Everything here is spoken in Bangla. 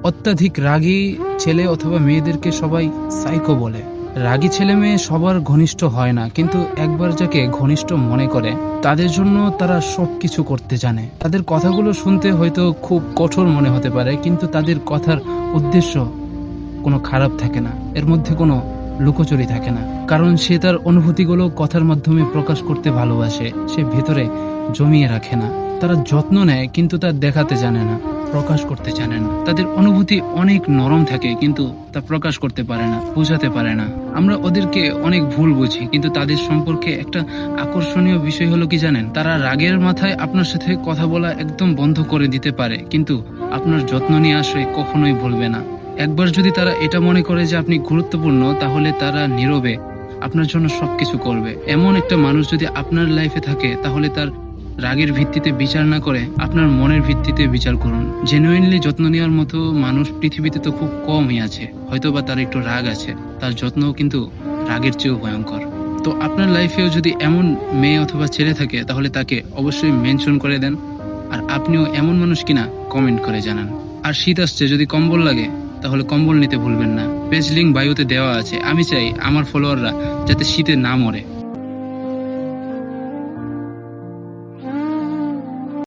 অত্যাধিক রাগী ছেলে অথবা মেয়েদেরকে সবাই সাইকো বলে। রাগী ছেলে মেয়ে সবার ঘনিষ্ঠ হয় না, কিন্তু একবার যাকে ঘনিষ্ঠ মনে করে তাদের জন্য তারা সবকিছু করতে জানে। তাদের কথাগুলো শুনতে হয়তো খুব কঠোর মনে হতে পারে, কিন্তু তাদের কথার উদ্দেশ্য কোনো খারাপ থাকে না, এর মধ্যে কোনো লুকোচুরি থাকে না। কারণ সে তার অনুভূতিগুলো কথার মাধ্যমে প্রকাশ করতে ভালোবাসে, সে ভেতরে জমিয়ে রাখে না। তারা যত্ন নেয় কিন্তু তা দেখাতে জানে না, প্রকাশ করতে জানে না। তাদের অনুভূতি অনেক নরম থাকে কিন্তু তা প্রকাশ করতে পারে না, বোঝাতে পারে না। আমরা ওদেরকে অনেক ভুল বুঝি, কিন্তু তাদের সম্পর্কে একটা আকর্ষণীয় বিষয় হলো কি জানেন, তারা রাগের মাথায় আপনার সাথে কথা বলা একদম বন্ধ করে দিতে পারে, কিন্তু আপনার যত্ন নিয়ে আসে কখনোই ভুলবে না। একবার যদি তারা এটা মনে করে যে আপনি গুরুত্বপূর্ণ, তাহলে তারা নীরবে আপনার জন্য সবকিছু করবে। এমন একটা মানুষ যদি আপনার লাইফে থাকে, তাহলে তার রাগের ভিত্তিতে বিচার না করে আপনার মনের ভিত্তিতে বিচার করুন। জেনুইনলি যত্ন নেওয়ার মতো মানুষ পৃথিবীতে তো খুব কমই আছে। হয়তোবা তার একটু রাগ আছে, তার যত্নও কিন্তু রাগের চেয়েও ভয়ঙ্কর। তো আপনার লাইফেও যদি এমন মেয়ে অথবা ছেলে থাকে, তাহলে তাকে অবশ্যই মেনশন করে দেন। আর আপনিও এমন মানুষ কিনা কমেন্ট করে জানান। আর শীত আসছে, যদি কম্বল লাগে তাহলে কম্বল নিতে ভুলবেন না। পেজ লিঙ্ক বায়ুতে দেওয়া আছে। আমি চাই আমার ফলোয়াররা যাতে শীতে না মরে।